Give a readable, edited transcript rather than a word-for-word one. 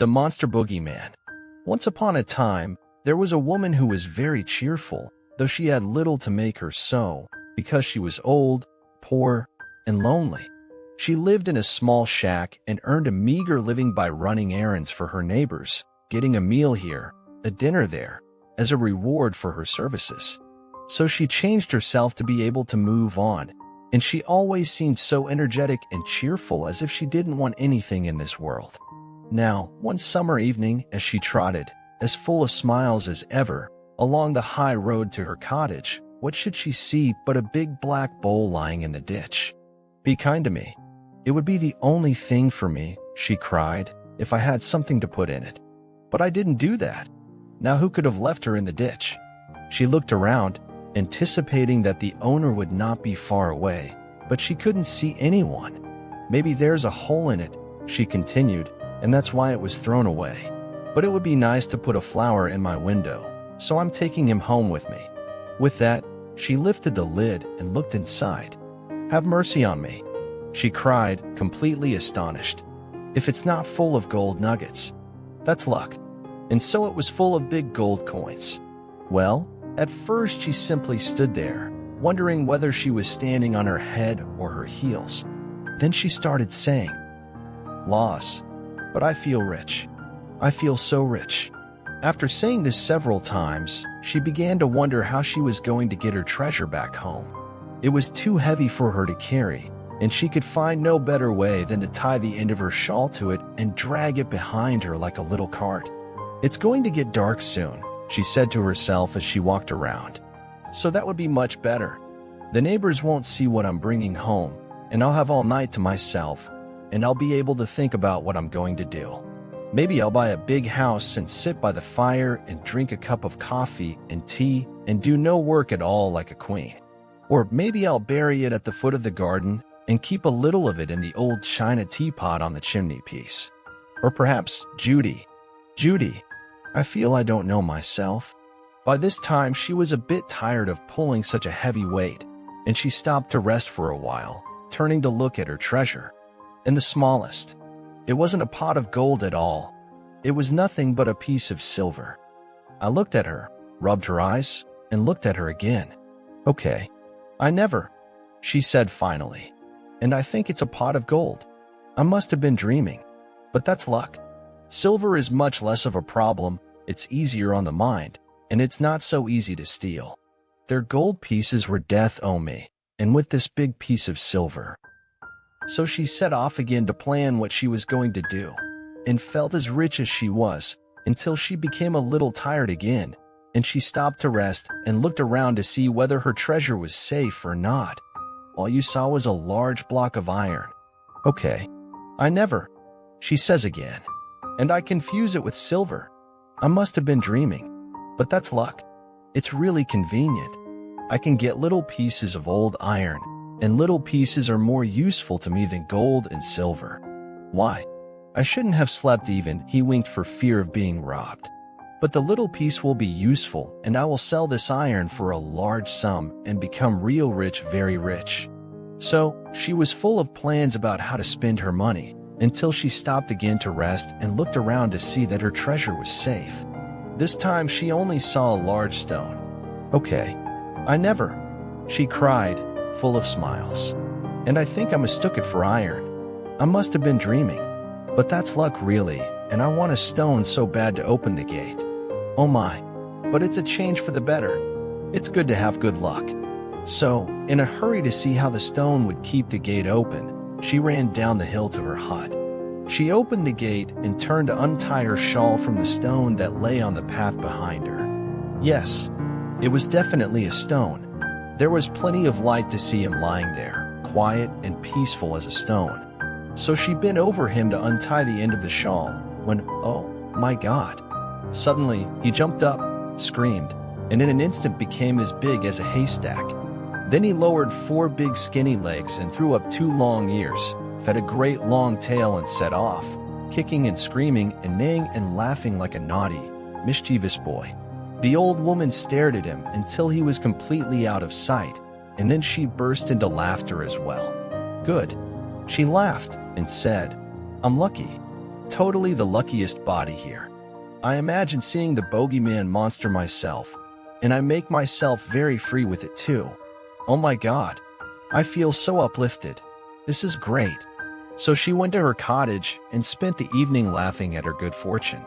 The Monster Boogeyman. Once upon a time, there was a woman who was very cheerful, though she had little to make her so, because she was old, poor, and lonely. She lived in a small shack and earned a meager living by running errands for her neighbors, getting a meal here, a dinner there, as a reward for her services. So she changed herself to be able to move on, and she always seemed so energetic and cheerful as if she didn't want anything in this world. Now, one summer evening, as she trotted, as full of smiles as ever, along the high road to her cottage, what should she see but a big black bowl lying in the ditch? "Be kind to me. It would be the only thing for me," she cried, "if I had something to put in it. But I didn't do that. Now who could have left her in the ditch?" She looked around, anticipating that the owner would not be far away, but she couldn't see anyone. "Maybe there's a hole in it," she continued, "and that's why it was thrown away. But it would be nice to put a flower in my window, so I'm taking him home with me." With that, she lifted the lid and looked inside. "Have mercy on me," she cried, completely astonished. "If it's not full of gold nuggets, that's luck." And so it was full of big gold coins. Well, at first she simply stood there, wondering whether she was standing on her head or her heels. Then she started saying, "Loss, but I feel rich. I feel so rich." After saying this several times, she began to wonder how she was going to get her treasure back home. It was too heavy for her to carry, and she could find no better way than to tie the end of her shawl to it and drag it behind her like a little cart. "It's going to get dark soon," she said to herself as she walked around. "So that would be much better. The neighbors won't see what I'm bringing home, and I'll have all night to myself, and I'll be able to think about what I'm going to do. Maybe I'll buy a big house and sit by the fire and drink a cup of coffee and tea and do no work at all like a queen. Or maybe I'll bury it at the foot of the garden and keep a little of it in the old china teapot on the chimney piece. Or perhaps Judy. I feel I don't know myself." By this time, she was a bit tired of pulling such a heavy weight, and she stopped to rest for a while, turning to look at her treasure. And the smallest. It wasn't a pot of gold at all. It was nothing but a piece of silver. I looked at her, rubbed her eyes, and looked at her again. "Okay. I never," she said finally. "And I think it's a pot of gold. I must have been dreaming. But that's luck. Silver is much less of a problem, it's easier on the mind, and it's not so easy to steal. Their gold pieces were death on me, and with this big piece of silver." So she set off again to plan what she was going to do, and felt as rich as she was, until she became a little tired again, and she stopped to rest and looked around to see whether her treasure was safe or not. All you saw was a large block of iron. "Okay. I never," she says again. "And I confuse it with silver. I must have been dreaming. But that's luck. It's really convenient. I can get little pieces of old iron, and little pieces are more useful to me than gold and silver. Why? I shouldn't have slept even," he winked for fear of being robbed. "But the little piece will be useful, and I will sell this iron for a large sum and become real rich, very rich." So, she was full of plans about how to spend her money, until she stopped again to rest and looked around to see that her treasure was safe. This time she only saw a large stone. "Okay. I never," she cried, full of smiles. "And I think I mistook it for iron. I must have been dreaming. But that's luck really, and I want a stone so bad to open the gate. Oh my, but it's a change for the better. It's good to have good luck." So, in a hurry to see how the stone would keep the gate open, she ran down the hill to her hut. She opened the gate and turned to untie her shawl from the stone that lay on the path behind her. Yes, it was definitely a stone. There was plenty of light to see him lying there, quiet and peaceful as a stone. So she bent over him to untie the end of the shawl, when, oh my God! Suddenly, he jumped up, screamed, and in an instant became as big as a haystack. Then he lowered 4 big skinny legs and threw up 2 long ears, fed a great long tail and set off, kicking and screaming and neighing and laughing like a naughty, mischievous boy. The old woman stared at him until he was completely out of sight, and then she burst into laughter as well. "Good," she laughed and said, "I'm lucky. Totally the luckiest body here. I imagine seeing the Bogeyman Monster myself, and I make myself very free with it too. Oh my god. I feel so uplifted. This is great. So she went to her cottage and spent the evening laughing at her good fortune.